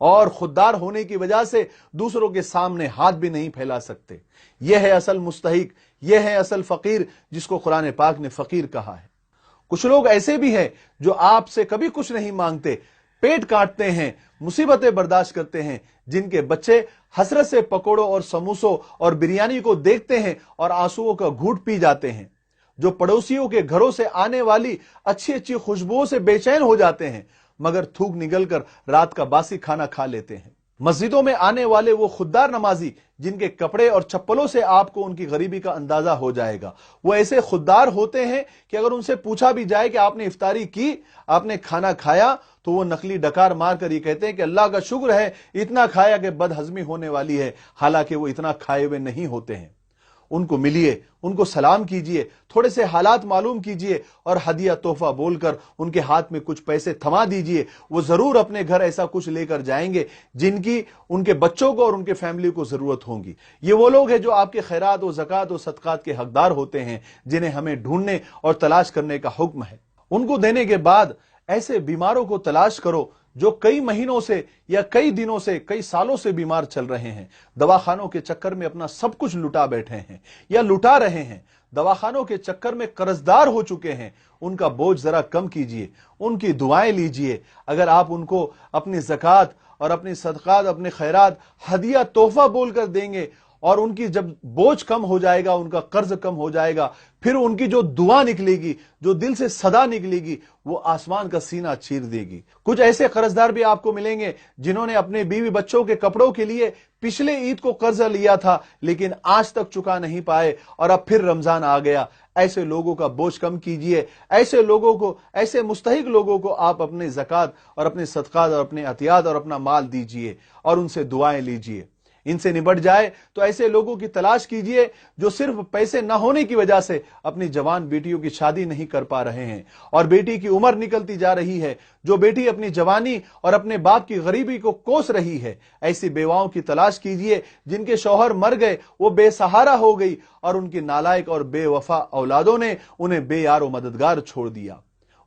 اور خوددار ہونے کی وجہ سے دوسروں کے سامنے ہاتھ بھی نہیں پھیلا سکتے۔ یہ ہے اصل مستحق، یہ ہے اصل فقیر جس کو قرآن پاک نے فقیر کہا ہے۔ کچھ لوگ ایسے بھی ہیں جو آپ سے کبھی کچھ نہیں مانگتے، پیٹ کاٹتے ہیں، مصیبتیں برداشت کرتے ہیں، جن کے بچے حسرت سے پکوڑوں اور سموسوں اور بریانی کو دیکھتے ہیں اور آنسوؤں کا گھونٹ پی جاتے ہیں، جو پڑوسیوں کے گھروں سے آنے والی اچھی اچھی خوشبوؤں سے بے چین ہو جاتے ہیں مگر تھوک نگل کر رات کا باسی کھانا کھا لیتے ہیں۔ مسجدوں میں آنے والے وہ خوددار نمازی جن کے کپڑے اور چپلوں سے آپ کو ان کی غریبی کا اندازہ ہو جائے گا، وہ ایسے خوددار ہوتے ہیں کہ اگر ان سے پوچھا بھی جائے کہ آپ نے افطاری کی، آپ نے کھانا کھایا، تو وہ نقلی ڈکار مار کر یہ کہتے ہیں کہ اللہ کا شکر ہے اتنا کھایا کہ بد ہضمی ہونے والی ہے، حالانکہ وہ اتنا کھائے ہوئے نہیں ہوتے ہیں۔ ان کو ملیے، ان کو سلام کیجئے، تھوڑے سے حالات معلوم کیجئے اور ہدیہ تحفہ بول کر ان کے ہاتھ میں کچھ پیسے تھما دیجئے، وہ ضرور اپنے گھر ایسا کچھ لے کر جائیں گے جن کی ان کے بچوں کو اور ان کے فیملی کو ضرورت ہوگی۔ یہ وہ لوگ ہیں جو آپ کے خیرات و زکوٰۃ و صدقات کے حقدار ہوتے ہیں، جنہیں ہمیں ڈھونڈنے اور تلاش کرنے کا حکم ہے۔ ان کو دینے کے بعد ایسے بیماروں کو تلاش کرو جو کئی مہینوں سے یا کئی دنوں سے کئی سالوں سے بیمار چل رہے ہیں، دواخانوں کے چکر میں اپنا سب کچھ لٹا بیٹھے ہیں یا لٹا رہے ہیں، دواخانوں کے چکر میں قرضدار ہو چکے ہیں، ان کا بوجھ ذرا کم کیجئے، ان کی دعائیں لیجئے۔ اگر آپ ان کو اپنی زکوٰۃ اور اپنی صدقات، اپنے خیرات ہدیہ تحفہ بول کر دیں گے اور ان کی جب بوجھ کم ہو جائے گا، ان کا قرض کم ہو جائے گا، پھر ان کی جو دعا نکلے گی، جو دل سے صدا نکلے گی، وہ آسمان کا سینہ چیر دے گی۔ کچھ ایسے قرضدار بھی آپ کو ملیں گے جنہوں نے اپنے بیوی بچوں کے کپڑوں کے لیے پچھلے عید کو قرض لیا تھا لیکن آج تک چکا نہیں پائے اور اب پھر رمضان آ گیا۔ ایسے لوگوں کا بوجھ کم کیجئے، ایسے لوگوں کو، ایسے مستحق لوگوں کو آپ اپنے زکوٰۃ اور اپنے صدقات اور اپنے عطیات اور اپنا مال دیجئے اور ان سے دعائیں لیجئے۔ ان سے نبٹ جائے تو ایسے لوگوں کی تلاش کیجئے جو صرف پیسے نہ ہونے کی وجہ سے اپنی جوان بیٹیوں کی شادی نہیں کر پا رہے ہیں اور بیٹی کی عمر نکلتی جا رہی ہے، جو بیٹی اپنی جوانی اور اپنے باپ کی غریبی کو کوس رہی ہے۔ ایسی بیواؤں کی تلاش کیجئے جن کے شوہر مر گئے، وہ بے سہارا ہو گئی اور ان کی نالائق اور بے وفا اولادوں نے انہیں بے یار و مددگار چھوڑ دیا۔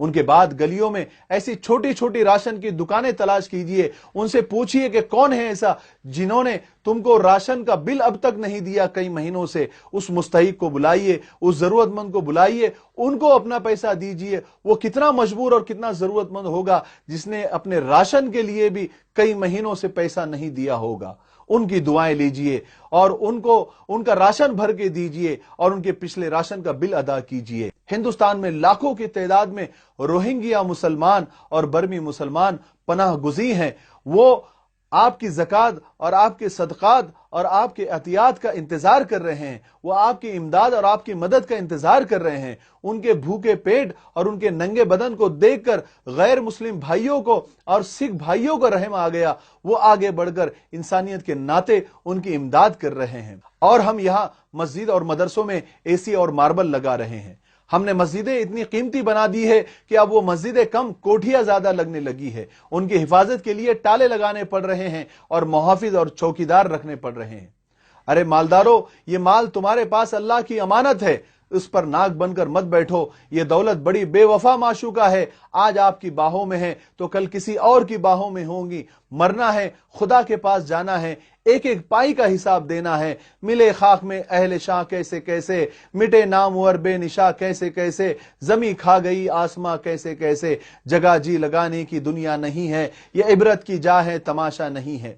ان کے بعد گلیوں میں ایسی چھوٹی چھوٹی راشن کی دکانیں تلاش کیجئے، ان سے پوچھئے کہ کون ہے ایسا جنہوں نے تم کو راشن کا بل اب تک نہیں دیا کئی مہینوں سے۔ اس مستحق کو بلائیے، اس ضرورت مند کو بلائیے، ان کو اپنا پیسہ دیجئے۔ وہ کتنا مجبور اور کتنا ضرورت مند ہوگا جس نے اپنے راشن کے لیے بھی کئی مہینوں سے پیسہ نہیں دیا ہوگا۔ ان کی دعائیں لیجئے اور ان کو ان کا راشن بھر کے دیجئے اور ان کے پچھلے راشن کا بل ادا کیجئے۔ ہندوستان میں لاکھوں کی تعداد میں روہنگیا مسلمان اور برمی مسلمان پناہ گزین ہیں، وہ آپ کی زکوٰۃ اور آپ کے صدقات اور آپ کے عطیات کا انتظار کر رہے ہیں، وہ آپ کی امداد اور آپ کی مدد کا انتظار کر رہے ہیں۔ ان کے بھوکے پیٹ اور ان کے ننگے بدن کو دیکھ کر غیر مسلم بھائیوں کو اور سکھ بھائیوں کو رحم آ گیا، وہ آگے بڑھ کر انسانیت کے ناطے ان کی امداد کر رہے ہیں۔ اور ہم یہاں مسجد اور مدرسوں میں اے سی اور ماربل لگا رہے ہیں۔ ہم نے مسجدیں اتنی قیمتی بنا دی ہے کہ اب وہ مسجدیں کم، کوٹھیاں زیادہ لگنے لگی ہے۔ ان کی حفاظت کے لیے تالے لگانے پڑ رہے ہیں اور محافظ اور چوکیدار رکھنے پڑ رہے ہیں۔ ارے مالدارو، یہ مال تمہارے پاس اللہ کی امانت ہے، اس پر ناک بن کر مت بیٹھو۔ یہ دولت بڑی بے وفا معشوقہ ہے، آج آپ کی باہوں میں ہے تو کل کسی اور کی باہوں میں ہوں گی۔ مرنا ہے، خدا کے پاس جانا ہے، ایک ایک پائی کا حساب دینا ہے۔ ملے خاک میں اہل شاہ کیسے کیسے، مٹے نامور بے نشاں کیسے کیسے، زمیں کھا گئی آسماں کیسے کیسے، جگہ جی لگانے کی دنیا نہیں ہے، یہ عبرت کی جا ہے تماشا نہیں ہے۔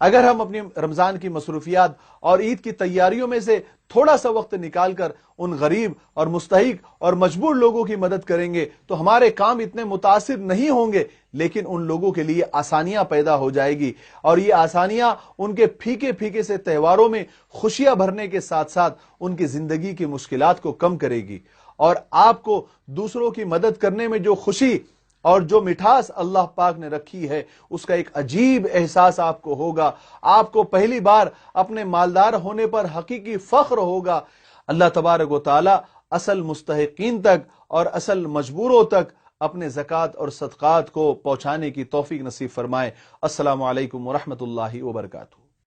اگر ہم اپنی رمضان کی مصروفیات اور عید کی تیاریوں میں سے تھوڑا سا وقت نکال کر ان غریب اور مستحق اور مجبور لوگوں کی مدد کریں گے تو ہمارے کام اتنے متاثر نہیں ہوں گے، لیکن ان لوگوں کے لیے آسانیاں پیدا ہو جائے گی اور یہ آسانیاں ان کے پھیکے پھیکے سے تہواروں میں خوشیاں بھرنے کے ساتھ ساتھ ان کی زندگی کی مشکلات کو کم کرے گی، اور آپ کو دوسروں کی مدد کرنے میں جو خوشی اور جو مٹھاس اللہ پاک نے رکھی ہے اس کا ایک عجیب احساس آپ کو ہوگا۔ آپ کو پہلی بار اپنے مالدار ہونے پر حقیقی فخر ہوگا۔ اللہ تبارک و تعالی اصل مستحقین تک اور اصل مجبوروں تک اپنے زکوٰۃ اور صدقات کو پہنچانے کی توفیق نصیب فرمائے۔ السلام علیکم ورحمۃ اللہ وبرکاتہ۔